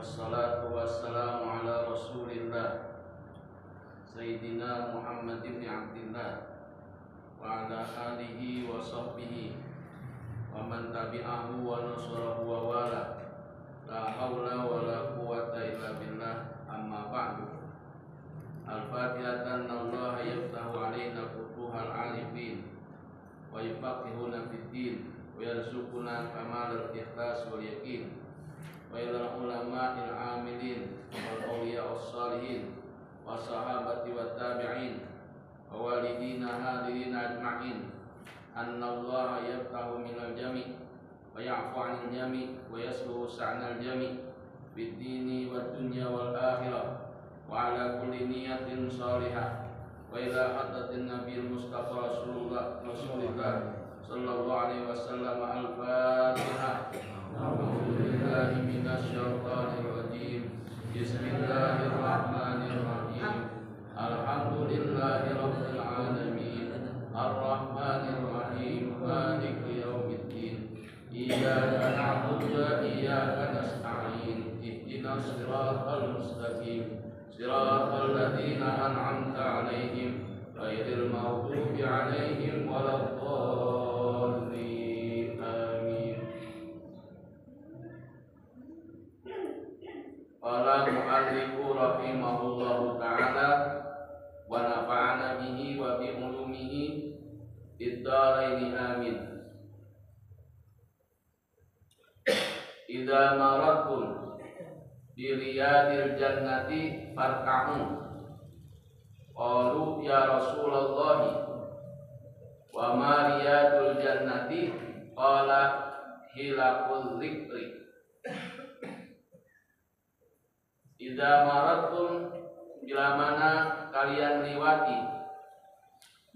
Wassalatu wassalamu ala Rasulillah Sayyidina Muhammad ibn Abdillah wa ala alihi wa sahbihi wa man tabi'ahu wa nasarahu wa wala. La hawla wa la quwwata illa billah. Amma ba'du. Al-Fatihatan Allah yaftahu alaina futuhal arifin wa yufaqihuna fid din wa yarzuquna kamalal ikhlas wal yaqin wa ilal ulama'il amilin wal awliya'us salihin wa sahabati wat tabi'in wa walidina hadirin ajma'in. Anna Allah yaftahu minal jami' wa ya'fu 'anil jami' wa yasluhu sa'nal jami' bid dini wad dunya wal akhirah wa ala kulli niyatin salihah wa ila hadratin nabiyil mustafa rasulullah sallallahu alaihi wasallam. Al-Fatihah. A'udzubillahi minasyaitonir rajim. Bismillahirrahmanirrahim. Alhamdulillahi rabbil alamin. Ar-Rahmanir Rahim. Maliki yaumiddin. Iyyaka na'budu wa iyyaka nasta'in. Ihdinas siratal mustaqim. Siratal ladzina an'amta 'alaihim ghairil maghdubi 'alaihim waladdallin. Amin. Qala mu'allifu rahimahullahu ta'ala wa nafa'ana bihi wa bi ulumihi id-dharaini amin. Idza maradtum di riyadil jannati farka'u. Qalu ya Rasulullah wa ma riyadul jannati? Qala hilakul zikri. Idza maradtum, bila mana kalian lewati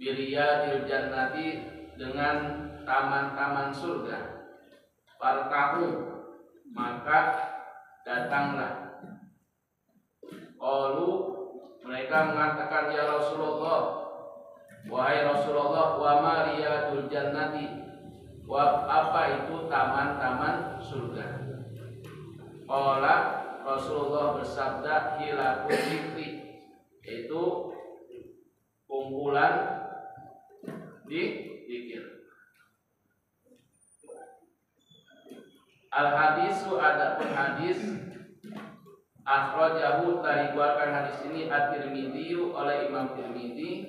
bi riyadil jannati, dengan taman-taman surga, farka'u, maka datanglah. Qalu, mereka mengatakan ya Rasulullah, wahai Rasulullah, wa ma riyadul jannati, wa apa itu taman-taman surga? Qala, Rasulullah bersabda, hilakul zikri, itu kumpulan di zikir. Al-hadisu, adapun hadis, akhrajahu, diriwayatkan hadis ini At-Tirmidzi oleh Imam Tirmidzi,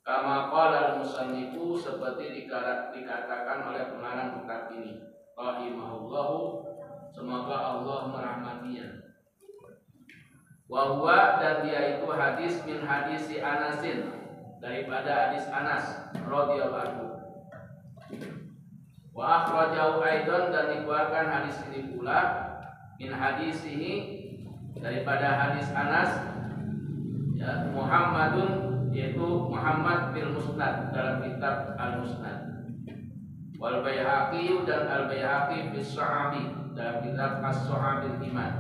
kama qala al-musannifu, seperti dikatakan oleh pengarang kitab ini, rahimahullahu, semoga Allah merahmatinya. Wa huwa, dan dia itu hadis min hadisi Anasin, daripada hadis Anas radhiyallahu anhu. Wa akhrajahu aidan, dan dikeluarkan hadis ini pula min hadisihi, daripada hadis Anas, ya, Muhammadun, yaitu Muhammad bil Musnad, dalam kitab Al-Musnad. Wal Baihaqi, dan Al-Baihaqi bis Shu'abi, dalam kitab As-Shu'abil Iman.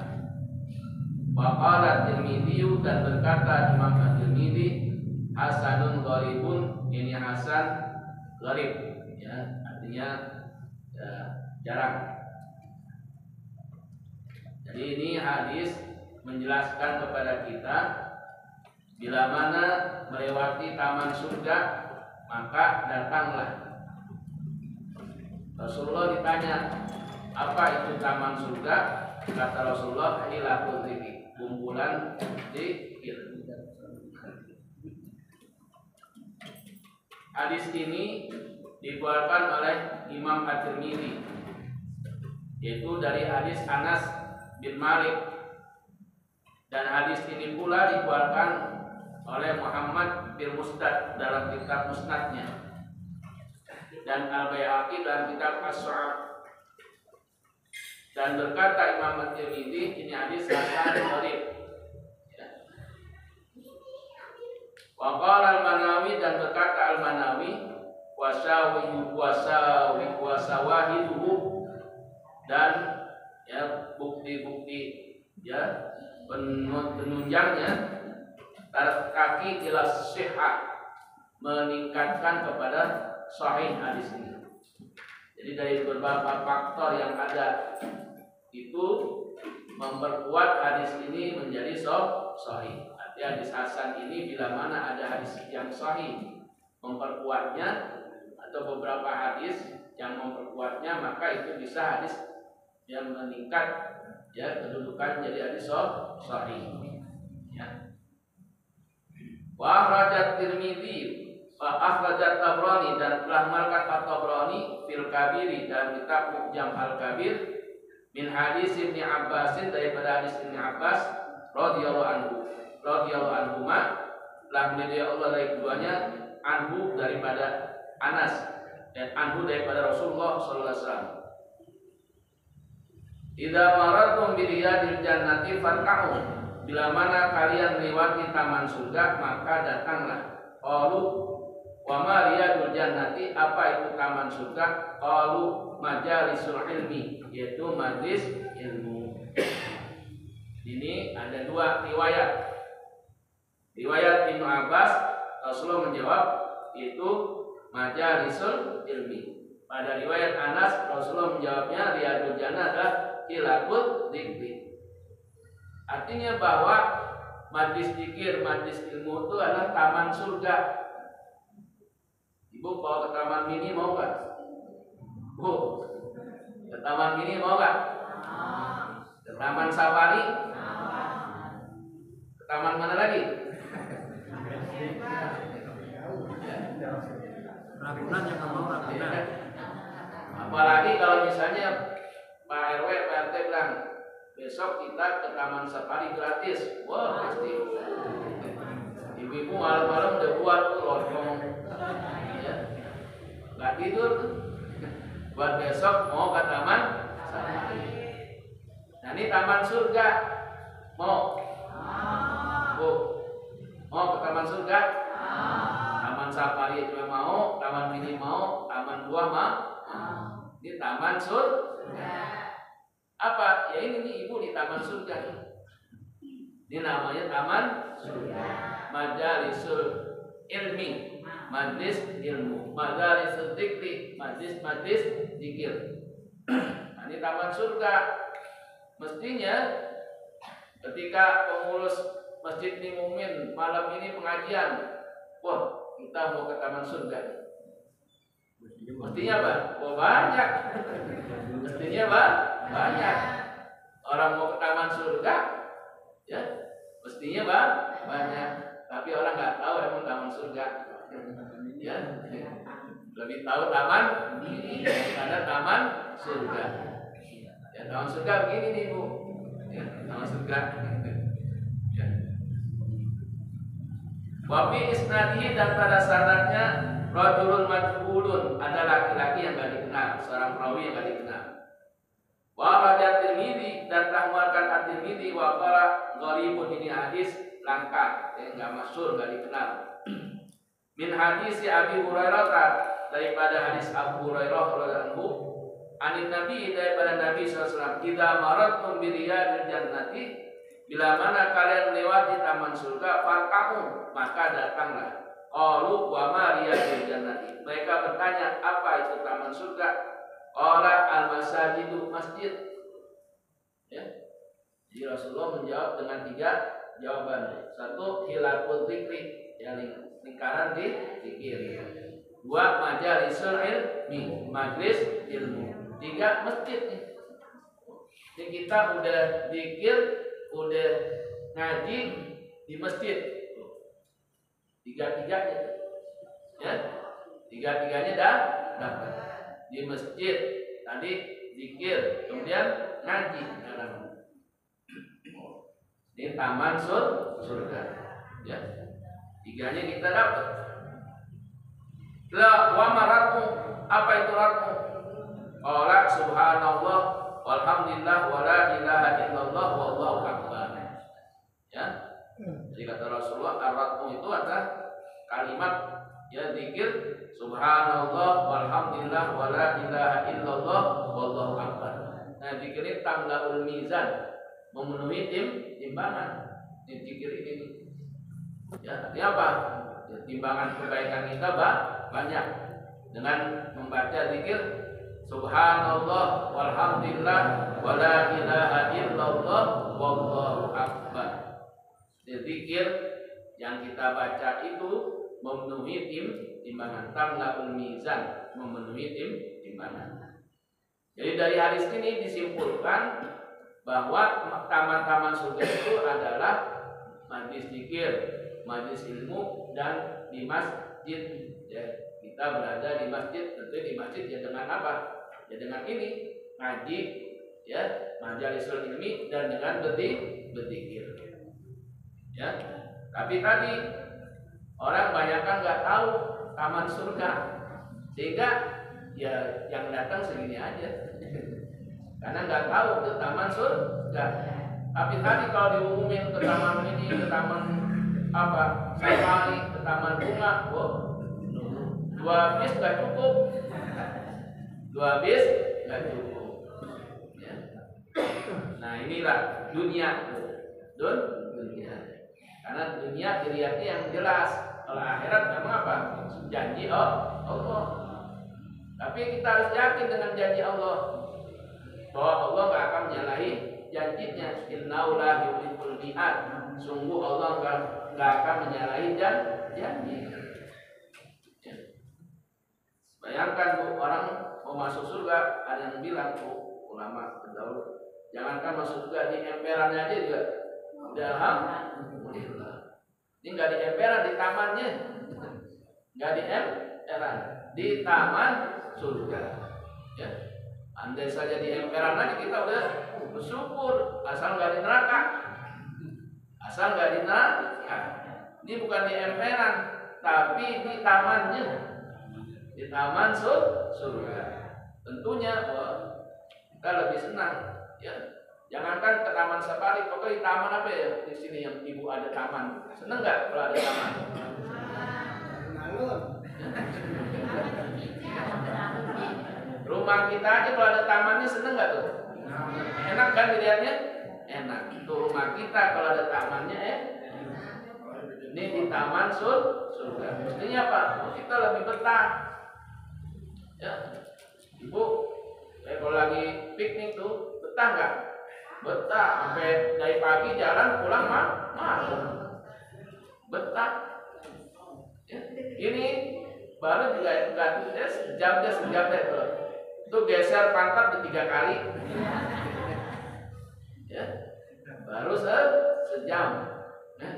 Wa qala Tirmidzi, dan berkata Imam At-Tirmidzi, hasanun gharibun, ini hasan gharib, ya, artinya ya, jarang. Jadi ini hadis menjelaskan kepada kita, bila mana melewati taman surga, maka datanglah. Rasulullah ditanya, apa itu taman surga? Kata Rasulullah, hilakul zikri, kumpulan zikir. Hadis ini dikeluarkan oleh Imam At-Tirmidzi, yaitu dari hadis Anas bin Malik, dan hadis ini pula dikeluarkan oleh Muhammad bin Musnad dalam kitab Musnadnya, dan Al-Baihaqi dalam kitab As-Shu'ab. Dan berkata Imam At-Tirmidzi, ini hadis hasan gharib. Wa qala Al-Manawi, dan berkata Al-Manawi, wasawahiduhu, dan ya, bukti-bukti, ya, penunjangnya, kaki ila sihah, meningkatkan kepada sahih hadis ini. Jadi dari beberapa faktor yang ada itu memperkuat hadis ini menjadi sahih. Arti hadis hasan ini bila mana ada hadis yang sahih memperkuatnya atau beberapa hadis yang memperkuatnya, maka itu bisa hadis yang meningkat ya kedudukan jadi hadis sahih. Ya. Wa akhrajat Tirmidzi wa akhrajat Tabrani, dan telah mengeluarkan At-Tabrani fil Kabiri dalam kitab Mu'jam Al-Kabir min hadis Ibnu Abbas, daripada hadis Ibnu Abbas radhiyallahu anhuma, telah meridai Allah dari keduanya, anhu daripada Anas dan anhu daripada Rasulullah sallallahu alaihi wasallam. Idza maratum bi riyadil jannati farka'u, bila mana kalian melewati taman surga maka datanglah. Qalu wa ma riyadul jannati, apa itu taman surga? Qalu majalisul ilmi, yaitu majlis ilmu. Ini ada dua riwayat. Riwayat Ibnu Abbas, Rasulullah menjawab itu majalisul ilmi. Pada riwayat Anas, Rasulullah menjawabnya riyadul jannah adalah hilakut dzikri. Artinya bahwa majlis zikir, majlis ilmu itu adalah taman surga. Ibu kalau ke taman mini mau nggak? Bu, ke taman mini mau nggak? Ke taman safari? Ke taman mana lagi? Ragunan yang nggak mau Ragunan. Apalagi kalau misalnya Pak RW, Pak RT bilang besok kita ke taman safari gratis, wah pasti. Ibu-ibu malam-malam udah buat tuh lontong, ya, nggak tidur buat besok mau ke taman safari. Nah ini taman surga, mau? Bu, mau ke taman surga? Taman safari juga mau, taman mini mau, taman buah mau. Ini taman surga. Apa? Ya ini nih ibu di taman surga. Ini namanya taman surga. Majalisul ilmi, majlis ilmu, majalisul dzikri, majlis zikir. Nah, ini taman surga. Mestinya ketika pengurus Masjid Nimumin malam ini pengajian, wah kita mau ke taman surga. Mestinya Pak, oh banyak. Mestinya Pak, banyak. Orang mau ke taman surga, ya mestinya Pak, banyak. Tapi orang nggak tahu emang taman surga. Ya, lebih tahu taman ini daripada taman surga. Ya taman surga begini nih Bu. Ya, taman surga. Ya. Wafi isnadihi, dan pada sanadnya rajulun majhulun, ada laki-laki yang gak dikenal, seorang perawi yang gak dikenal. Wa rajat Tirmidzi, dan telah mengeluarkan At-Tirmidzi wa qala gharibun, ini hadis langka, enggak masyhur, enggak dikenal. Min hadis Abi Hurairah, daripada hadis Abu Hurairah radhiyallahu anhu, anin Nabi, daripada Nabi sallallahu alaihi wasallam, idza maradtum bi riyadil jannati, bila mana kalian melewati taman surga, farkamu, maka datanglah. Qalu wa ma riyadil jannati, mereka bertanya apa itu taman surga? Qala al masajidu, masjid. Ya. Jadi Rasulullah menjawab dengan 3 jawaban. 1, hilakul dzikri, ya lingkaran di zikir. 2, majalisul ilmi, majlis ilmu. 3, masjid nih. Ini kita udah zikir, udah ngaji di masjid. 3-3-nya, ya, 3-3-nya dah dapat di masjid. Tadi zikir, kemudian ngaji. Ini taman surga, ya. 3-nya kita dapat. La wa maratmu, apa itu ratmu? Qala subhanallah walhamdulillah wala ilaha illallah wallahu akbar. Ya. Jadi kata Rasulullah, ar-ratmu itu adalah kalimat ya zikir subhanallah walhamdulillah wala ilaha illallah wallahu akbar. Nah, zikir ini tamlaul mizan, memenuhi timbangan. Ini zikir ini. Ya, artinya apa? Ya, timbangan kebaikan kita banyak dengan membaca zikir Subhanallah walhamdulillah wala ilaha illallah wallahu akbar. Zikir yang kita baca itu memenuhi timbangan, tamlaul mizan, memenuhi timbangan. Jadi dari hadis ini disimpulkan bahwa taman-taman surga itu adalah majlis zikir, majlis ilmu, dan di masjid. Ya, kita berada di masjid, tentu di masjid ya dengan apa? Ya dengan ini ngaji, ya majalisul ilmi, dan dengan berzikir. Ya, tapi tadi orang banyak kan nggak tahu taman surga, sehingga ya yang datang segini aja, karena nggak tahu ke taman surga. Tapi tadi kalau diumumin ke taman ini, ke taman apa, safari, ke taman bunga, oh, 2 bis nggak cukup, 2 bis nggak cukup. Ya. Nah inilah dunia, dunia. Karena dunia dilihatnya yang jelas. Kalau akhirat memang apa? Janji Allah. Tapi kita harus yakin dengan janji Allah, bahwa Allah nggak akan menyalahi janjinya. Innahu la yukhliqul mi'ad. Sungguh Allah nggak akan menyalahi janji. Bayangkan Bu, orang mau masuk surga, ada yang bilang Bu, ulama terdahulu, jangankan masuk surga, di emperannya aja juga udah alhamdulillah. Ini nggak di emperan, di tamannya, nggak di emperan, di taman surga. Ya, andai saja di emperan aja kita udah bersyukur, asal nggak di neraka, asal nggak di neraka. Ini bukan di emperan, tapi di tamannya, di taman surga. Tentunya kita lebih senang, ya. Jangankan ke taman safari, pokoknya di taman apa ya di sini yang ibu ada taman, seneng nggak kalau ada taman? Rumah kita aja kalau ada tamannya seneng nggak tuh? Enak kan dilihatnya? Enak. Tuh rumah kita kalau ada tamannya ini di taman surga. Mestinya apa? Kita lebih betah. Ya, ibu, kalau lagi piknik tuh betah nggak? Betah, sampai dari pagi jalan pulang malam. Betah. Ya, ini baru juga sejam deh tuh. Itu geser pantat 3 kali. Ya, baru sejam. Ya,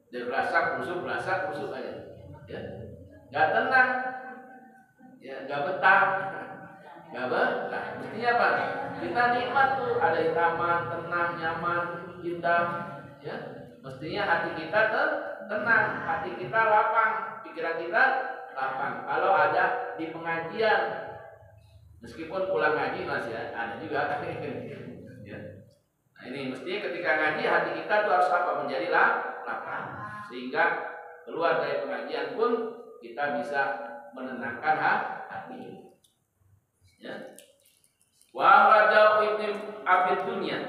dia berasa kusuk aja. Ya, nggak tenang. Ya, nggak betah. Mestinya apa? Kita nikmat tuh, ada di taman, tenang, nyaman, indah. Ya, mestinya hati kita tenang, hati kita lapang, pikiran kita lapang. Kalau ada di pengajian, meskipun pulang ngaji masih ada juga. Ya. Nah ini mestinya ketika ngaji hati kita tuh harus apa? Menjadi lapang, sehingga keluar dari pengajian pun kita bisa menenangkan hati. Ya. Wa rajau ibnu Abid Dunya,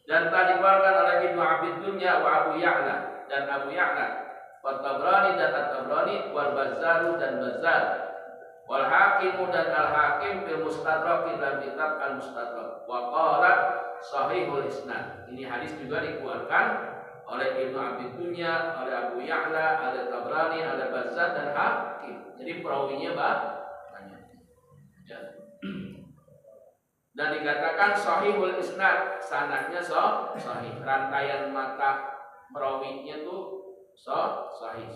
dan telah dikeluarkan oleh Ibnu Abid Dunya wa Abu Ya'la dan Abu Ya'la, wa Tabrani dan At-Tabrani, wal Bazzaru dan Bazzar, wal Hakimu dan Al Hakim fil Mustadrak dalam kitab Al Mustadrak, wa qala sahihul isnad. Ini hadis juga dikeluarkan oleh Ibnu Abid Dunya, oleh Abu Ya'la, oleh Tabrani, oleh Bazzar dan Hakim. Jadi perawinya banyak. Ya. Dan dikatakan sahihul isnad, sanadnya sahih, rantaian mata perawinya tuh sahih.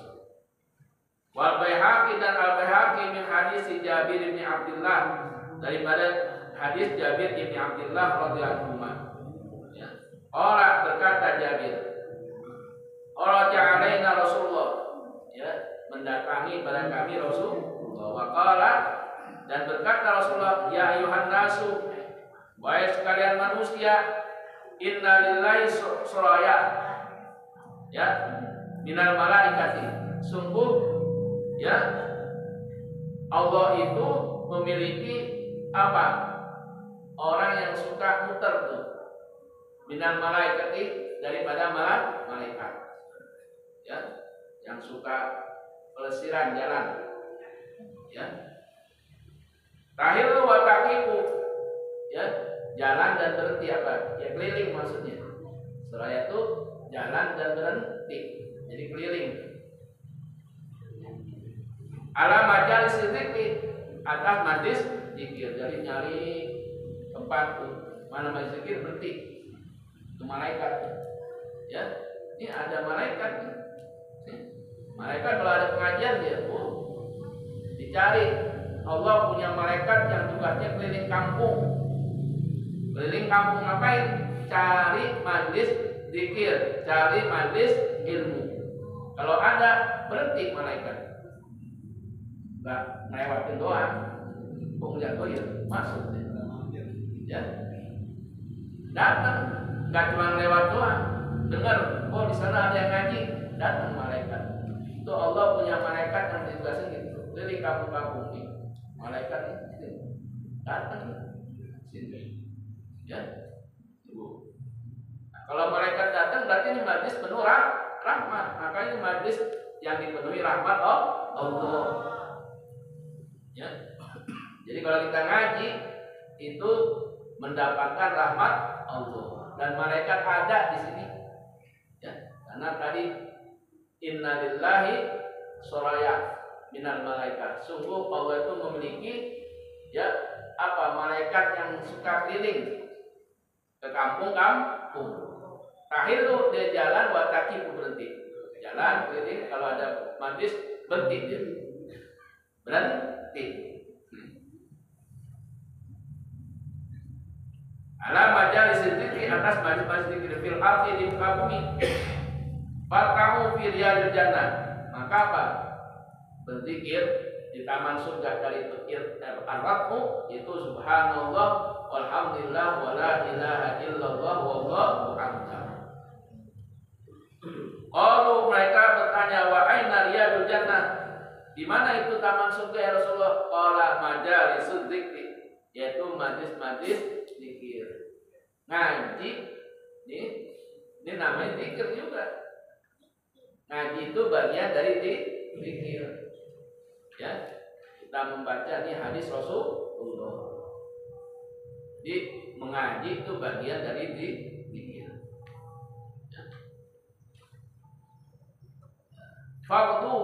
Wal Baihaqi dan Al Baihaqi min hadis Jabir bin Abdullah, daripada hadis Jabir bin Abdullah radhiyallahu anhu. Ya. Orang berkata Jabir, "Ora ja'alaina Rasulullah." Ya, mendatangi pada kami Rasulullah. Wa qala, dan berkata Rasulullah, "Ya ayuhan nasu, wahai sekalian manusia, inna lillahi suraya, ya, minal malaikati, sungguh ya Allah itu memiliki apa? Orang yang suka muter tuh, minal malaikati, daripada malaikat, ya, yang suka pelesiran jalan, ya. Tahillu wa taqiqu, ya jalan dan berhenti apa? Ya keliling maksudnya. Seraya itu jalan dan berhenti. Jadi keliling. Ala majalis zikri, atas majlis zikir. Jadi nyari tempat mana majlis zikir berhenti. Itu malaikat. Ya, ini ada malaikat. Malaikat kalau ada pengajian dia, dicari. Allah punya malaikat yang tugasnya keliling kampung. Keliling kampung ngapain? Cari majlis zikir, cari majlis ilmu. Kalau ada berhenti malaikat. Nggak ngelewatin doang. Lihat ya masuk. Ya. Datang, nggak cuma lewat doang. Dengar, di sana ada yang ngaji, datang malaikat. Itu Allah punya malaikat yang ditugasin gitu. Keliling kampung-kampung ini. Malaikat ini datang sini. Ya. Nah, kalau malaikat datang berarti ini majlis penuh rahmat. Maka ini majlis yang dipenuhi rahmat Allah. Ya. Jadi kalau kita ngaji itu mendapatkan rahmat Allah dan malaikat ada di sini. Ya. Karena tadi inna lillahi soraya minal malaikat. Sungguh Allah itu memiliki malaikat yang suka keliling ke kampung-kampung. Terakhir tuh dia jalan wataki berhenti. Jalan keliling, kalau ada majlis berhenti dia. Berhenti. Ala majalis zikri, atas majlis zikir fil ardi, di muka bumi. Farkahu fi riyadil jannah. Maka apa? Berzikir di taman surga dari ar-rabu itu subhanallah walhamdulillah wala ilaha illallah wallahu akbar. Qalu, mereka bertanya, wa aina riyadul jannah? Di mana itu taman surga ya Rasulullah? Qala majalisul dzikri, yaitu majlis-majlis zikir. Ngaji ini namanya zikir juga. Ngaji itu bagian dari zikir. Ya, kita membaca ini hadis Rasulullah. Jadi mengaji itu bagian dari zikir. Ya. Faqdu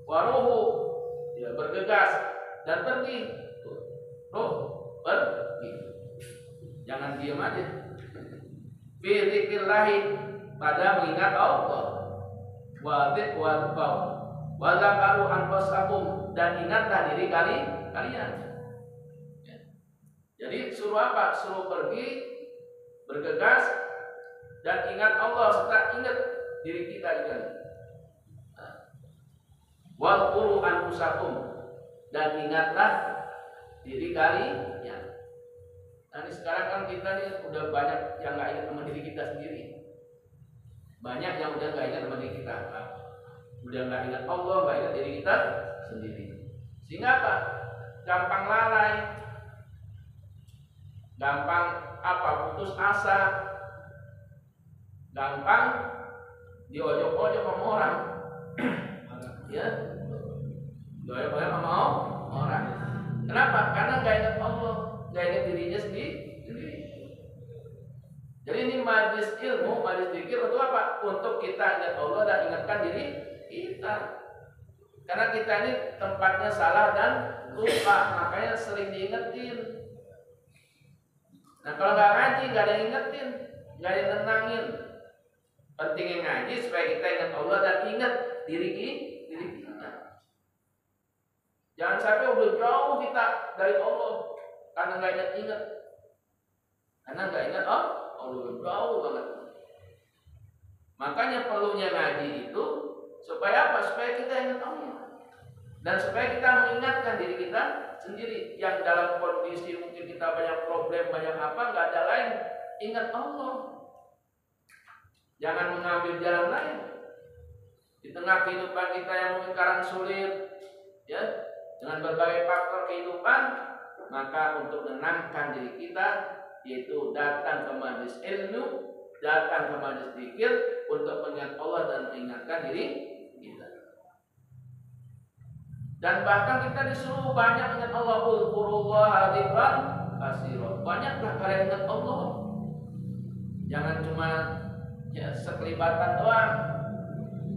waruhu, ya bergegas dan pergi. Pergi. Jangan diam aja. Fi dzikrillah, pada mengingat Allah. Wa zakaru anfusakum, dan ingatlah diri kalian. Ya. Jadi suruh apa? Suruh pergi, bergegas, dan ingat Allah serta ingat diri kita juga. Wal quru anfusakum, dan ingatlah diri kalian. Nah, sekarang kan kita nih udah banyak yang nggak ingat sama diri kita sendiri. Banyak yang udah nggak ingat sama diri kita. Udah nggak ingat Allah, nggak ingat diri kita sendiri. Sehingga apa? Gampang lalai, gampang putus asa, gampang diojok-ojok sama orang. Ya, diojok-ojok sama orang. Kenapa? Karena nggak ingat Allah, nggak ingat dirinya sendiri. Jadi ini majlis ilmu, majlis zikir untuk apa? Untuk kita ingat Allah dan ingatkan diri kita. Karena kita ini tempatnya salah dan lupa, makanya sering diingetin. Nah, kalau nggak ngaji, nggak ada yang ingetin, nggak ada yang nenangin. Pentingnya ngaji supaya kita ingat Allah dan ingat diri kita. Jangan sampai udah jauh kita dari Allah karena nggak ingat. Karena nggak ingat Allah jauh banget. Makanya perlunya ngaji itu supaya apa? Supaya kita ingat Allah. Dan supaya kita mengingatkan diri kita sendiri yang dalam kondisi mungkin kita banyak problem, banyak apa, nggak ada lain, ingat Allah. Jangan mengambil jalan lain. Di tengah kehidupan kita yang mungkin sekarang sulit, ya, dengan berbagai faktor kehidupan, maka untuk menenangkan diri kita, yaitu datang ke majelis ilmu, datang ke majelis zikir untuk mengingat Allah dan mengingatkan diri kita. Dan bahkan kita disuruh banyak ingat Allah, dzkurullaha dzikran katsira. Banyaklah kalian ingat Allah. Jangan cuma ya sekelibatan doang.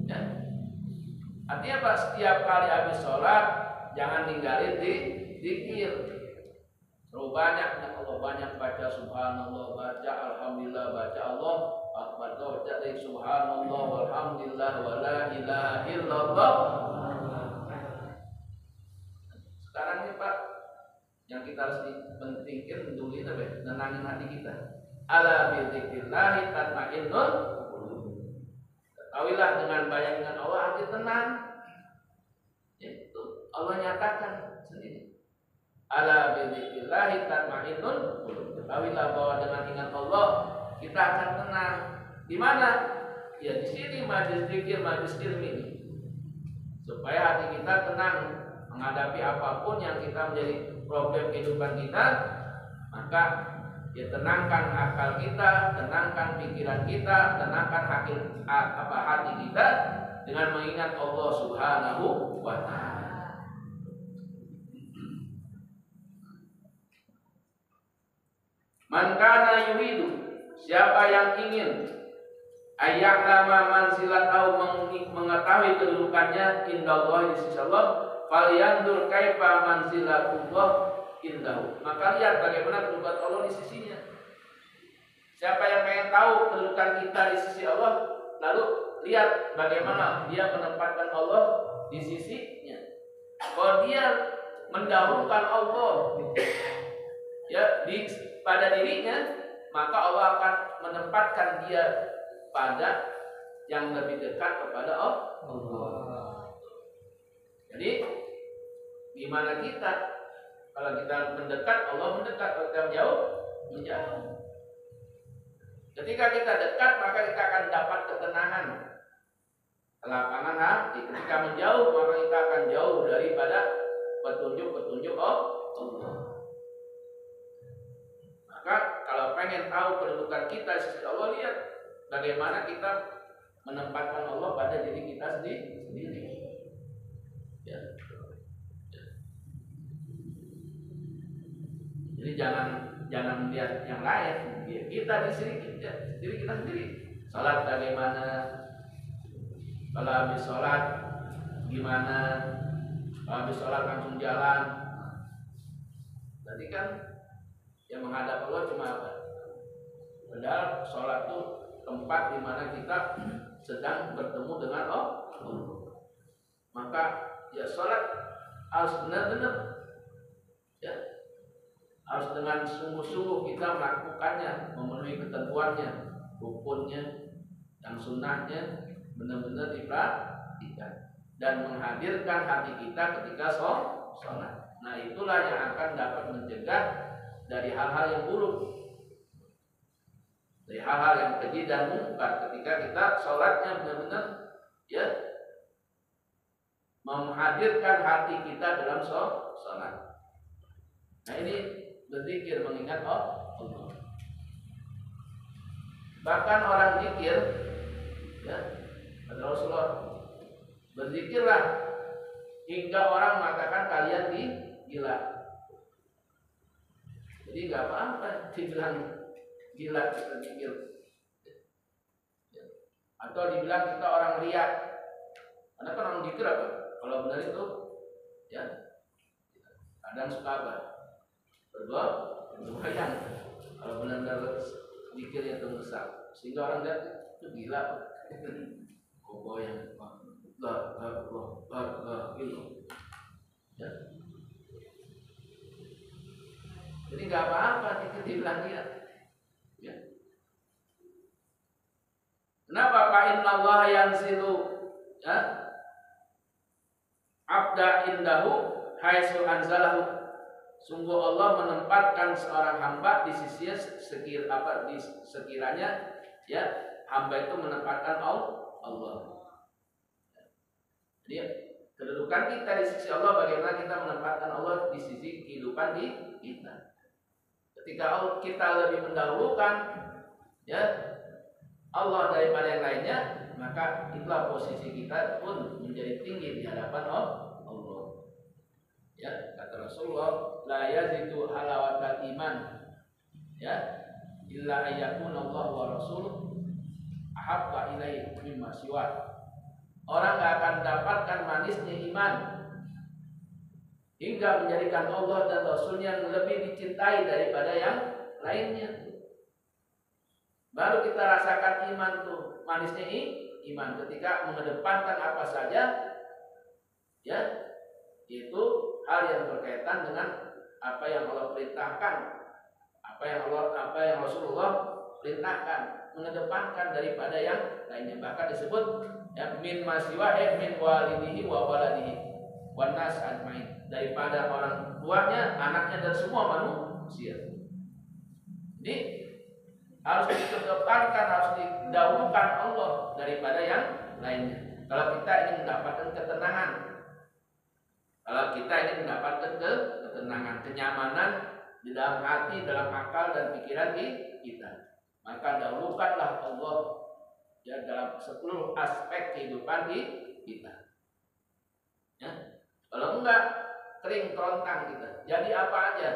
Ya. Artinya apa? Setiap kali habis sholat jangan ninggalin di zikir. Terlalu banyaknya Allah, banyak baca subhanallah, baca alhamdulillah, baca Allah akbar, baca dari subhanallah walhamdulillah wala ilaha illallah. Sekarang ini Pak, yang kita harus pentingkan dulu itu apa? Nenangin hati kita. Ala bi dzikrillah tatma'innul qulub. Ketahuilah dengan bayangan Allah hati tenang. Itu Allah nyatakan sendiri. Ala bi dzikrillah tatma'innul qulub. Ketahuilah bahwa dengan ingat Allah kita akan tenang. Di mana? Ya di sini majlis zikir, majlis ilmi ini. Supaya hati kita tenang menghadapi apapun yang kita menjadi problem kehidupan kita, maka ya tenangkan akal kita, tenangkan pikiran kita, tenangkan hati kita dengan mengingat Allah Subhanahu wa ta'ala. Man kana yuridu, siapa yang ingin ayya'lama manzilatahu, mengetahui kedudukannya indallah di sisi Allah, falyandur kaifa manzilatullah indahu, maka lihat bagaimana kedudukan Allah di sisinya. Siapa yang pengen tahu kedudukan kita di sisi Allah, lalu lihat bagaimana dia menempatkan Allah di sisinya. Kalau dia mendahulukan Allah ya pada dirinya, maka Allah akan menempatkan dia pada yang lebih dekat kepada Allah. Jadi gimana kita? Kalau kita mendekat, Allah mendekat. Kalau kita menjauh, menjauh. Ketika kita dekat, maka kita akan dapat ketenangan, kelapangan hati. Ketika menjauh, maka kita akan jauh daripada petunjuk-petunjuk Allah. Maka kalau pengen tahu kedudukan kita di sisi Allah, lihat bagaimana kita menempatkan Allah pada diri kita sendiri. Ya. Jadi jangan lihat yang lain. Kita di sini kita sendiri. Salat bagaimana? Kalau habis salat gimana? Kalau habis salat langsung jalan. Berarti kan yang menghadap Allah cuma apa? Padahal salat itu tempat di mana kita sedang bertemu dengan Allah. Maka ya salat harus benar-benar ya, harus dengan sungguh-sungguh kita melakukannya, memenuhi ketentuannya, rukunnya, yang sunnahnya benar-benar diperhatikan dan menghadirkan hati kita ketika sholat. Nah itulah yang akan dapat mencegah dari hal-hal yang buruk, dari hal-hal yang keji dan munkar ketika kita sholatnya benar-benar ya menghadirkan hati kita dalam sholat. Nah ini berzikir mengingat Allah. Bahkan orang zikir ya, kata Rasulullah, berzikirlah hingga orang mengatakan kalian gila. Jadi nggak apa-apa dibilang gila kita zikir, atau dibilang kita orang riya. Karena kan orang zikir apa? Kalau benar itu ya kadang suka apa? Bergoyang. Kalau benar-benar zikirnya itu besar, sehingga orang lihat itu gila. Goyang, gitu. Ya. Jadi nggak apa-apa dibilang dia. Ya. Kenapa Pak Innallaha yanzilu ya? Abda indahu haitsu anzalahu. Sungguh Allah menempatkan seorang hamba di sisinya sekiranya ya hamba itu menempatkan Allah. Jadi kedudukan kita di sisi Allah, bagaimana kita menempatkan Allah di sisi kehidupan kita. Ketika kita lebih mendahulukan ya Allah daripada yang lainnya, maka itulah posisi kita pun menjadi tinggi di hadapan Allah. Ya, kata Rasulullah, la yazidu halawatal iman ya, illa ayyakuna Allah wa rasuluh ahabba ilaihi mimma siwa. Orang gak akan dapatkan manisnya iman hingga menjadikan Allah dan Rasulnya lebih dicintai daripada yang lainnya. Baru kita rasakan iman tuh, manisnya iman ketika mengedepankan apa saja, ya, itu hal yang berkaitan dengan apa yang Allah perintahkan, apa yang Rasulullah perintahkan, mengedepankan daripada yang lainnya. Bahkan disebut ya min masiwa min walidihi wa waladihi wan nas ajmain, daripada orang tuanya, anaknya dan semua manusia. Jadi harus dikedepankan, harus didahulukan Allah daripada yang lainnya. Kalau kita ingin mendapatkan ketenangan, kalau kita ingin mendapatkan ketenangan, kenyamanan di dalam hati, dalam akal dan pikiran kita, maka dahulukanlah Allah ya dalam seluruh aspek kehidupan kita. Ya. Kalau enggak, kering kerontang kita. Jadi apa aja,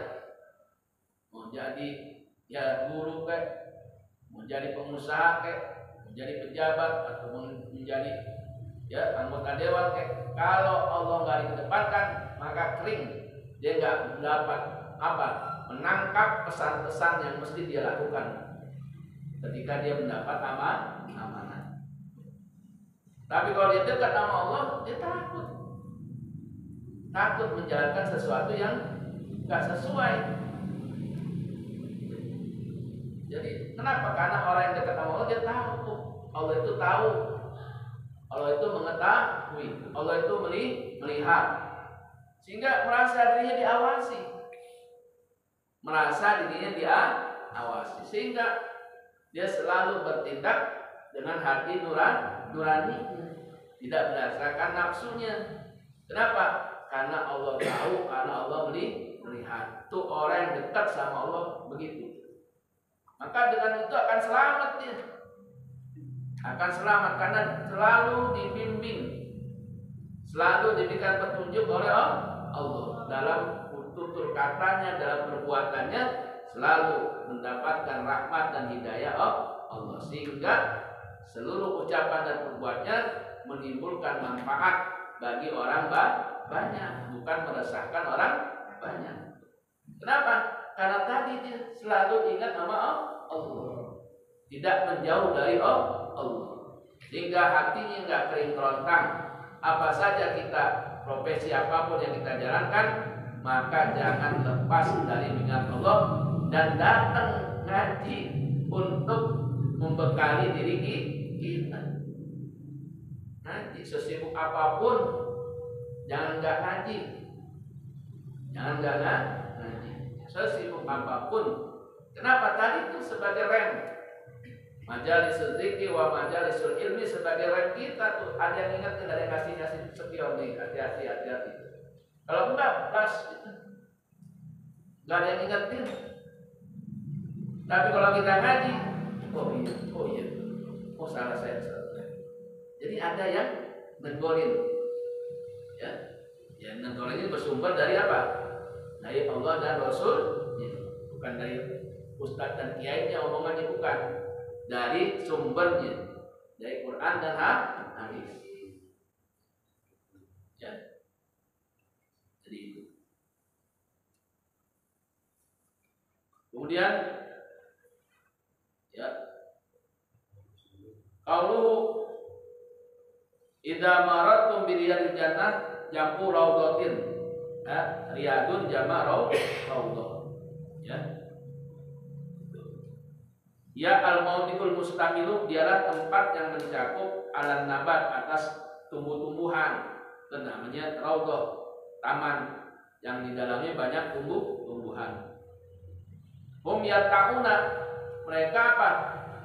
mau jadi ya guru kayak, mau jadi pengusaha kayak, mau jadi pejabat atau menjadi ya anggota dewan kayak, kalau Allah nggak dikedepankan maka kering. Dia nggak dapat menangkap pesan-pesan yang mesti dia lakukan ketika dia mendapat amanah. Tapi kalau dia dekat sama Allah, dia takut menjalankan sesuatu yang nggak sesuai. Jadi kenapa? Karena orang yang dekat sama Allah, dia tahu, Allah itu tahu, Allah itu mengetahui, Allah itu melihat, sehingga merasa dirinya diawasi, sehingga dia selalu bertindak dengan hati nurani, tidak berdasarkan nafsunya. Kenapa? Karena Allah tahu, karena Allah melihat. Tuh orang yang dekat sama Allah begitu. Maka dengan itu akan selamat dia. Akan selamat karena selalu dibimbing, selalu diberikan petunjuk oleh Allah dalam tutur katanya, dalam perbuatannya, selalu mendapatkan rahmat dan hidayah Allah, sehingga seluruh ucapan dan perbuatannya menimbulkan manfaat bagi orang banyak, bukan meresahkan orang banyak. Kenapa? Karena tadi dia selalu ingat nama Allah, tidak menjauh dari Allah, sehingga hatinya nggak kering kerontang. Apa saja kita, profesi apapun yang kita jalankan, maka jangan lepas dari ingat Allah dan datang ngaji untuk membekali diri kita. Ngaji sesibuk apapun, jangan nggak ngaji, sesibuk apapun. Kenapa? Tadi itu sebagai rem, majalisul dzikri wa majalisul ilmi, sebagai rem kita tuh. Ada yang ingat, ada yang ngasih spion nih, hati-hati. Kalau enggak, gas gitu. Enggak ada yang ingetin. Tapi kalau kita ngaji, oh iya, salah saya. Jadi ada yang negolin, ya negolin ini bersumber dari apa? Dari Allah dan Rasul, bukan dari ustadz dan kiainya omongannya, bukan. Dari sumbernya, dari Quran dan hadis. Ya, jadi itu. Kemudian, ya, qauluhu idza maratum bi riyadil jannah jam'u raudhatin, ya, riyadun jama' raudhah, ya. Ya al-maudiul mustamilu, dialah tempat yang mencakup alam nabat, atas tumbuh-tumbuhan. Itu namanya raudhah, taman yang di dalamnya banyak tumbuh-tumbuhan. Hum yattaquna, mereka apa?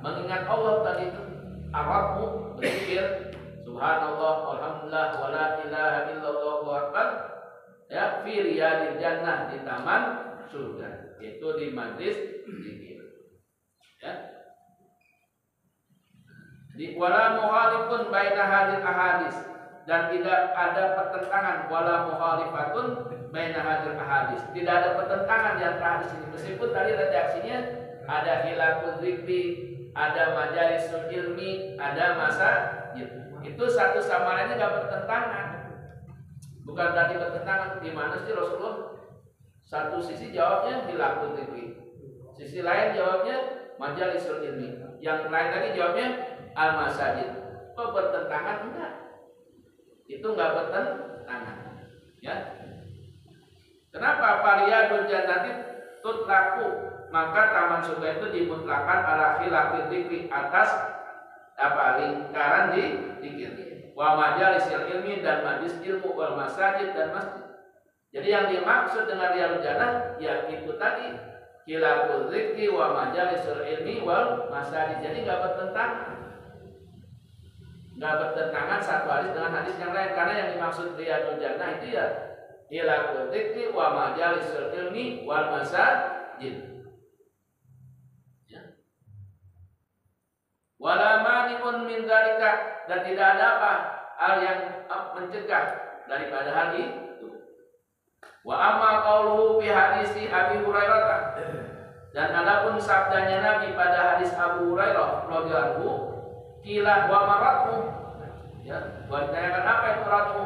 Mengingat Allah tadi itu. Arabmu berzikir subhanallah walhamdulillah wala ilaha illallah wallahu akbar, ya, fi riyadil jannah, di taman surga, yaitu di majlis zikir. Ya. Di wala muhalifun baina hadil ahadis, dan tidak ada pertentangan, wala muhalifatun baina hadil ahadis. Tidak ada pertentangan di antara hadis ini. Meskipun tadi redaksinya ada hilakul zikri, ada majalisul ilmi, ada masajid. Itu satu sama lainnya enggak bertentangan. Bukan tadi bertentangan. Di mana sih Rasulullah? Satu sisi jawabnya hilakul zikri, sisi lain jawabnya majalisul ilmi, yang lain lagi jawabnya al masajid. Kok bertentangan? Enggak. Itu enggak bertentangan. Ya. Kenapa Fariyadul Jannati tutlaku? Maka taman surga itu dimutlakan ala khilafil dzikri, atas lingkaran di dzikir. Wa majalisil ilmi, dan majlis ilmu, wal masajid, dan masjid. Jadi yang dimaksud dengan Riyadul Jannah ya itu tadi khilaful dzikri wa majalisul ilmi wal masajid. Jadi enggak bertentangan. Enggak bertentangan satu hadis dengan hadis yang lain, karena yang dimaksud Riyadul Jannah itu ya khilaful dzikri wa majalisul ilmi wal masajid. Wala mani'un min dzalika, dan tidak ada apa hal yang mencegah daripada hal itu. Wa amma qauluhu fi hadisi Abi Hurairah, dan adapun sabdanya Nabi pada hadis Abu Hurairah radhiyallahu anhu, qila wa maratmu, ya, ditanyakan apa itu ratmu?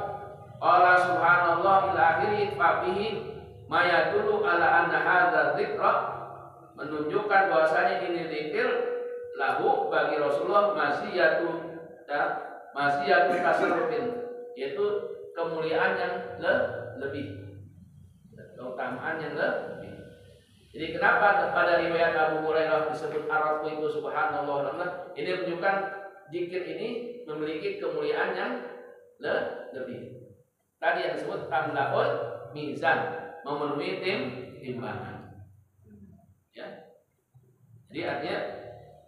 Qala subhanallah ila akhiri fa fihi ma yadullu ala anna hadza dzikra, menunjukkan bahwasanya ini zikir lahu bagi Rasulullah masiyatu tasarrufin, yaitu kemuliaan yang lebih, keutamaan yang lebih. Jadi kenapa pada riwayat Abu Hurairah disebut ar-ratbu itu subhanallah? Ini menunjukkan zikir ini memiliki kemuliaan yang lebih. Tadi yang disebut tamlaul mizan, memenuhi timbangan. Ya. Jadi artinya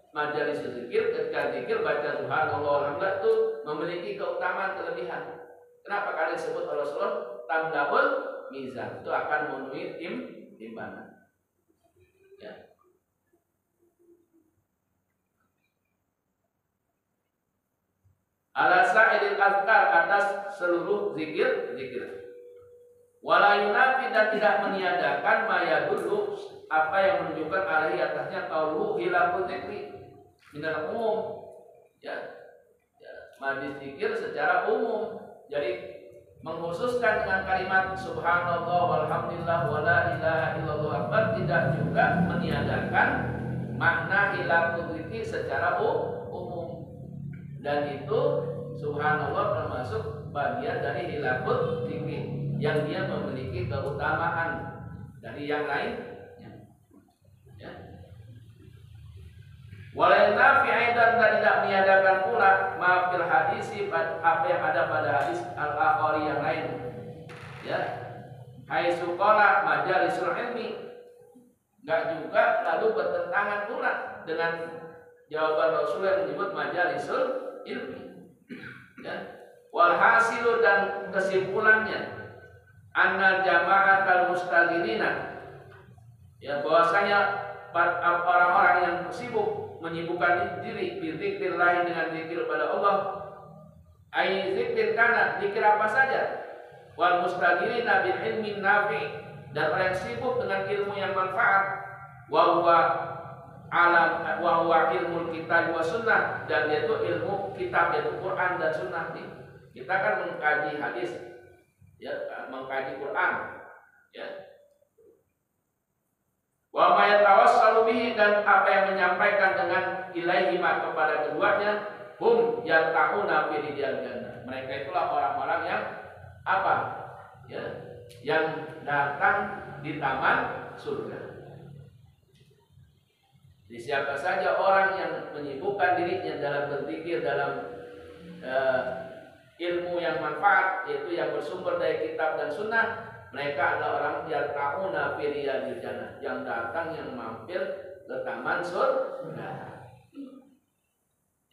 majelis zikir, ketika zikir baca subhanallah alhamdulillah itu memiliki keutamaan kelebihan. Kenapa kali disebut oleh Rasulullah tamlaul mizan, itu akan memenuhi timbangan. Ya. Ala sa'idil azkar, atas seluruh zikir. Wala yunafi, dan tidak meniadakan maya dulu apa yang menunjukkan alaihi atasnya qaulu hilaful zikri minal umum. Ya. Majlis zikir secara umum. Jadi mengkhususkan dengan kalimat subhanallah walhamdulillah wala ilaha illallah akbar, tidak juga meniadakan makna hilaful zikri secara umum. Dan itu subhanallah termasuk bagian dari hilaful zikri yang dia memiliki keutamaan dari yang lain. Ya. Wala nafi aidan, dan tidak meniadakan pula ma'fil hadisi, apa yang ada pada hadis al-akhari yang lain. Ya. Haitsu qala majalisul ilmi, enggak juga lalu bertentangan pula dengan jawaban Rasul yang menyebut majalisul ilmi. Ya. Walhasilu, dan kesimpulannya anna jama'atal mustaghirina, ya, bahwasanya orang-orang yang sibuk menyibukkan diri bizikrillah, dengan zikir pada Allah, ai zikir kana, zikir apa saja, wal mustaghirina bil ilmi nafi, dan orang yang sibuk dengan ilmu yang manfaat, wa huwa ilmul kitab wa sunnah, dan yaitu ilmu kitab, yaitu Quran dan sunnah. Kita kan mengkaji hadis, ya, mengkaji Quran, ya. Wa ma yatawassalu bihi, dan apa yang menyampaikan dengan ilaihi kepada keduanya, hum yata'una fi ridal jannah. Mereka itulah orang-orang yang apa? Ya, yang datang di taman surga. Jadi siapa saja orang yang menyibukkan dirinya dalam berzikir, dalam ilmu yang manfaat, yaitu yang bersumber dari kitab dan sunnah, mereka adalah orang yang ta'una fi riyadil jannah, yang datang, yang mampir ke taman surga.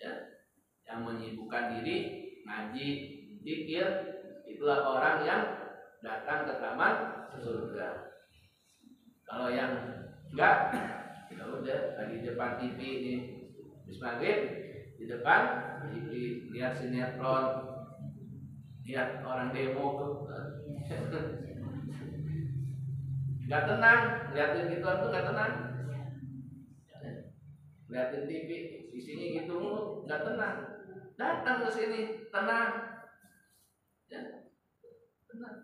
Ya, yang menyibukkan diri ngaji, zikir, itulah orang yang datang ke taman surga. Kalau yang enggak, ya udah lagi depan TV ini, habis maghrib di depan TV lihat sinetron, lihat orang demo tuh. nggak tenang, liatin gituan tuh nggak tenang. Liatin TV, isinya gitu nggak tenang. Datang ke sini tenang, ya, tenang.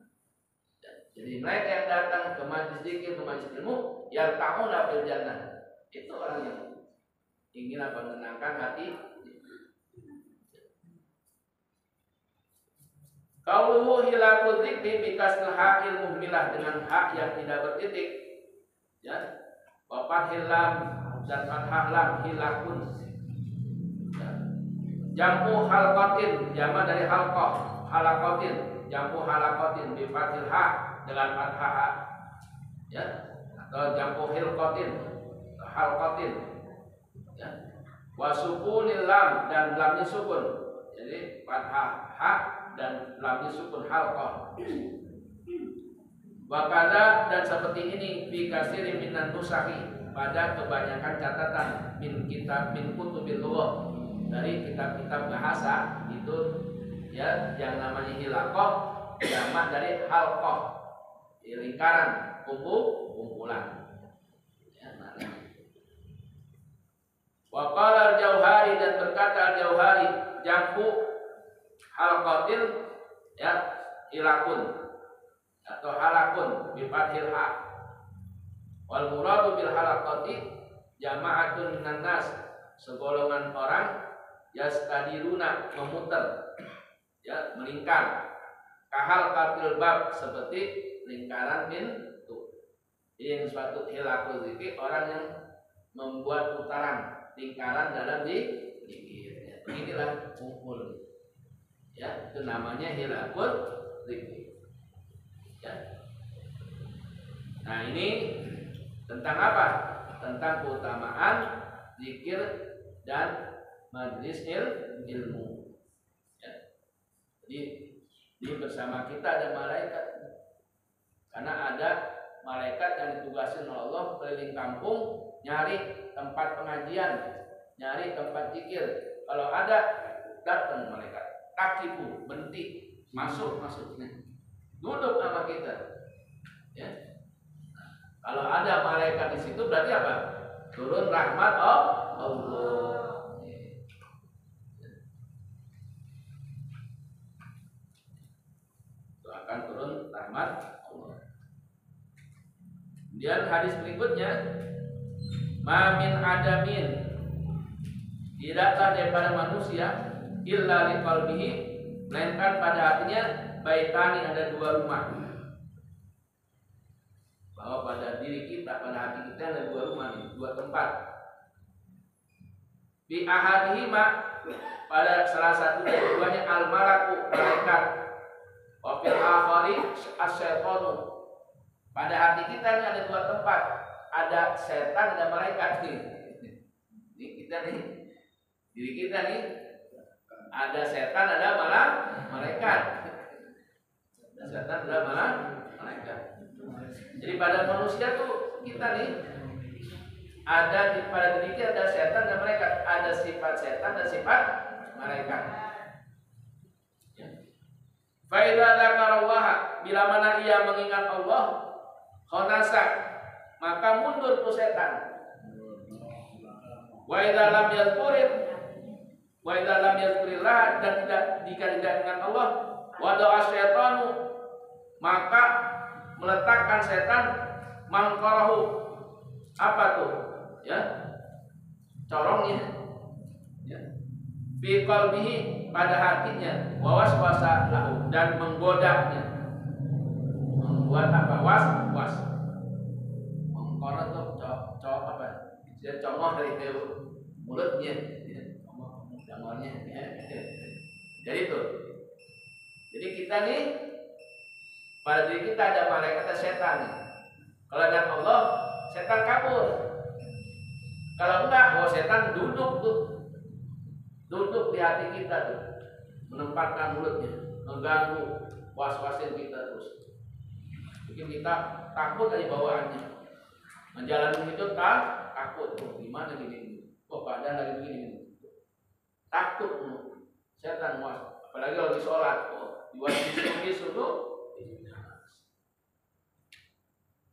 Ya. Jadi mereka yang datang ke majlis zikir, ke majlis ilmu, yang tahu dapil jannah, itu orang yang ingin menenangkan hati. Qauluhu hilaful dzikri bi kasril ha'il muhmilah, dengan hak yang tidak bertitik, ya. Wa fathil lam dan fathah lam hilakun. Ya. Jam'u halqatin, jama' dari halqah, halaqatin, jam'u halaqatin bi fathil ha dengan fathah ha. Ya. Atau jam'u hilqatin, halqatin. Ya. Wa sukunil lam, dan lamnya sukun. Jadi fathah ha dan lamnya sukun halqah. Wakada, dan seperti ini fi katsirin minan nusahi, pada kebanyakan catatan min kutubil lughah, dari kitab-kitab bahasa itu, ya, yang namanya hilaqah jamak dari halqah, lingkaran, kumpulan. Ya, wa qala al-Jauhari, dan berkata al-Jauhari, jam'u halqatil, ya, ilakun atau halakun bi fathil ha. Wal muradu bil halaqati jama'atun minan nas, segolongan orang yastadiruna, memutar, ya, melingkar, kahal qatil bab, seperti lingkaran pintu. Yang suatu hilaqul zikir, orang yang membuat putaran lingkaran dalam zikir. Inilah kumpul. Ya, itu namanya hilaqul zikir. Ya. Nah, ini tentang apa? Tentang keutamaan zikir dan majlis ilmu. Ya. Jadi ini bersama kita ada malaikat. Karena ada malaikat yang ditugasin oleh Allah keliling kampung nyari tempat pengajian, nyari tempat zikir. Kalau ada, datang malaikat. Takibu, berhenti, masuk. Duduk sama kita. Ya. Kalau ada malaikat di situ berarti apa? Turun rahmat Allah. Itu akan turun rahmat Allah. Kemudian hadis berikutnya, ma min adamin, tidaklah daripada manusia, illa liqalbihi, melainkan pada hatinya, baitani, ada dua rumah. Bahwa pada diri kita, pada hati kita ada dua rumah, dua tempat. Bi ahadihima, pada salah satu dari keduanya, al-malaku, malaikat. Wa fil akhari asy-syaitanu. Pada hati kita ini ada dua tempat, ada setan, ada malaikat nih. Ini kita nih, diri kita nih, ada setan, ada malaikat. Ada setan, ada malaikat. Jadi pada manusia tuh kita nih, ada pada diri kita ada setan dan malaikat, ada sifat setan dan sifat malaikat. Fa idza dzakarallaha, bila mana ia mengingat Allah, khonasa, maka mundur tuh setan. Wa idza lam yazkurillah, dan jika tidak ingat Allah, wa da'a syaitanu, maka meletakkan setan mangkarahu, apa tuh, ya, corongnya, ya, fi qalbihi, pada hatinya, wa waswasa lahu, dan menggodanya, membuat apa, was mengkara tuh cowok apa, dia congok dari mulutnya, ya, congoknya, ya. Jadi itu, jadi kita nih, pada diri kita ada malaikat, ada setan. Kalau ada Allah, setan kabur. Kalau enggak, setan duduk di hati kita tuh, menempatkan mulutnya, mengganggu, was-wasin kita terus. Bikin kita takut aja bawaannya. Menjalani hidup takut. Gimana gini? Kok keadaan lagi begini? Takut. Setan was. Apalagi kalau di sholat, diwajibkan dulu.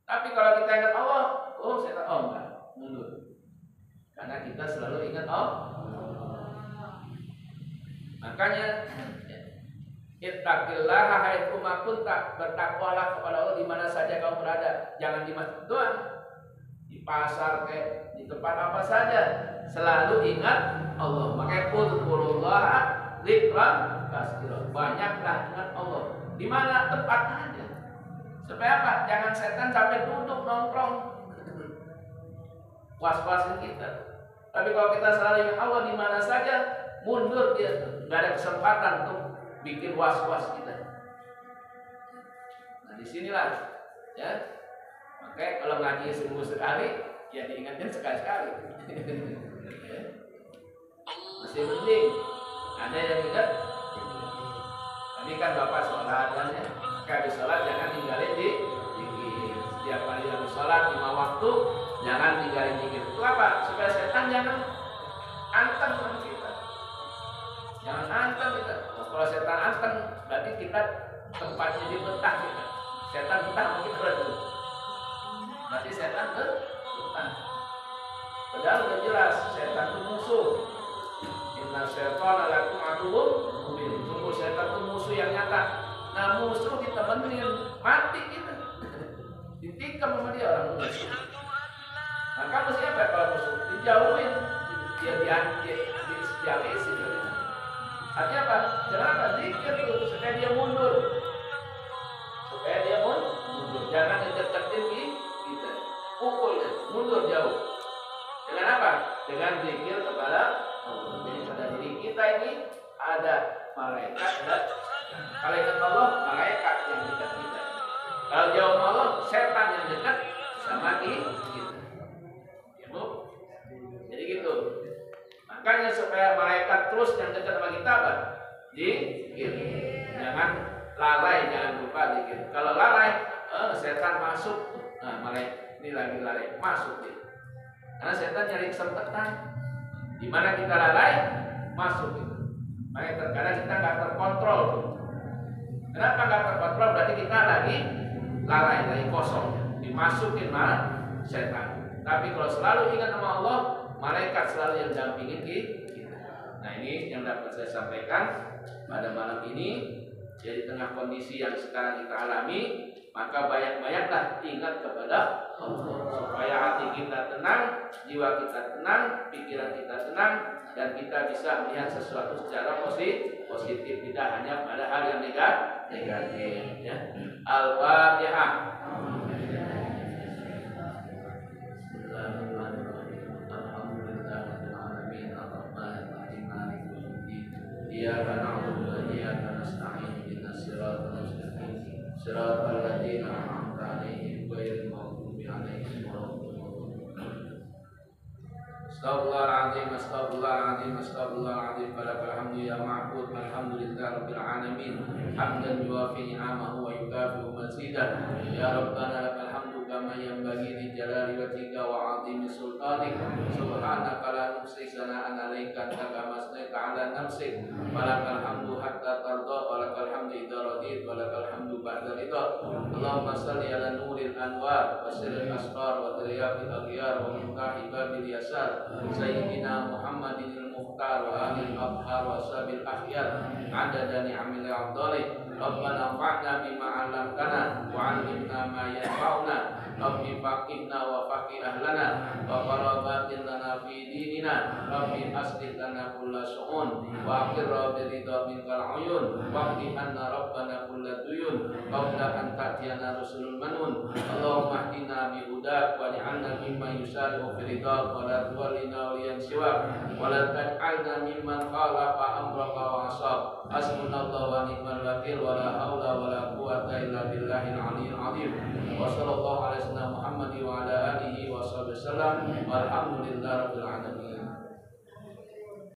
Tapi kalau kita ingat Allah, oh setan enggak, mundur. Karena kita selalu ingat Allah. Makanya ittaqillaha haitsu ma kunta, bertakwalah kepada Allah di mana saja kamu berada. Jangan di masjid doang, di pasar kayak di tempat apa saja, selalu ingat Allah. Makanya qulqullaha dzikran katsiran. Banyaklah ingat Allah. Di mana tempatnya aja. Supaya apa? Jangan setan sampai duduk nongkrong was-wasin kita. Tapi kalau kita selalu ingat Allah di mana saja, mundur dia, nggak ada kesempatan untuk bikin was-was kita. Nah disinilah, ya. Makanya kalau ngaji seminggu sekali, ya diingatin sekali-sekali. Masih penting. Ada yang ingat. Tadi kan Bapak sholat kan ya. Habis sholat jangan tinggalin di zikir. Setiap kali habis sholat 5 waktu jangan tinggalin zikir. Itu apa? Supaya setan jangan antem sama kita. Jangan antem kita. Kalau setan antem berarti kita tempatnya di betah kita. Setan betah sama kita berarti setan betah. Padahal udah jelas setan itu musuh. Inna syaitan lakum aduwwun mubin. Sungguh setan itu musuh yang nyata. Nah musuh ditemenin mati kita. Ditikam sama dia orang musuh. Maka mesti apa kalau musuh? Dijauhin. Dia dihabisin. Artinya apa? Kenapa? Zikir itu supaya dia mundur. Supaya dia mundur. Jangan deketin kita. Pukul dia, mundur jauh. Dengan apa? Dengan zikir kepada Allah. Jadi pada diri kita ini ada malaikat dan kalau ingat Allah, malaikat yang dekat kita. Kalau jauh Allah, setan yang dekat sama kita. Ya Bu? Jadi gitu. Makanya supaya malaikat terus yang dekat sama kita apa? Zikir. Jangan lalai, jangan lupa zikir. Kalau lalai, setan masuk. Nah, malaikat ini lagi lalai, masuk dia. Karena setan nyari kesempatan. Di mana kita lalai, masuk itu. Makanya terkadang kita nggak terkontrol. Kenapa nggak terkontrol? Berarti kita lagi lalai, lagi kosong. Dimasukin malah setan. Tapi kalau selalu ingat sama Allah, malaikat selalu yang dampingin kita. Nah ini yang dapat saya sampaikan pada malam ini. Jadi tengah kondisi yang sekarang kita alami, maka banyak-banyaklah ingat kepada Allah supaya hati kita tenang, jiwa kita tenang, pikiran kita tenang, dan kita bisa melihat sesuatu secara positif, tidak hanya pada hal yang negatif. Ya. Al-Fatihah. Iyyaka na'budu wa iyyaka nasta'in ihdinas siratal mustaqim siratal ladzina an'amta 'alaihim ghairil maghdubi 'alaihim waladdallin. Astaghfirullahaladzim, astaghfirullahaladzim, astaghfirullahaladzim. Falakal hamdu ya ma'bud, alhamdulillahirabbil alamin. Hamdan yuwafi ni'amahu wa yukafi'u mazidah. Ya Rabbana lakal hamdu kama yanbaghi li jalali wajhika wa 'azimi sultanik. Subhanaka la nuhsi sana'an 'alaika anta kama asnaita 'ala nafsik. Falakal hamdu hatta tarda, falakal hamdu idza radit, falakal hamdu ba'da ridha. Allahumma shalli ala nuril anwar wa sirril asrar wa tiryaqil aghyar wa miftahi babil yasar. Sayyidina Muhammadin al-Mukhtar wa alil abhar wa sabil akhyar adada ni'amil afdali. Rabbana fa'na bima 'allamtana wa 'allimna ma yanfa'una. Rabbi faqihna wa faqih ahlana wa farabatin lana fi dinina. Rabbi aslih lana kulla syu'un wa akhir rabbi ridha minkal uyun waqti anna rabbana kulla duyun qabla an ta'tiyana rusulul manun. Allahumma hdina bi hudak wa ja'alna mimman yusari'u fi ridha wa la tuwallina waliyan siwak wa la taj'alna mimman khalafa amraka wa asab. Hasbunallahu wa ni'mal wakil wa la haula wa la quwwata illa billahil aliyyil azim. Wa sallallahu alaihi wasallam Muhammad wa ala alihi wa sahbihi wasallam walhamdulillahi rabbil alamin.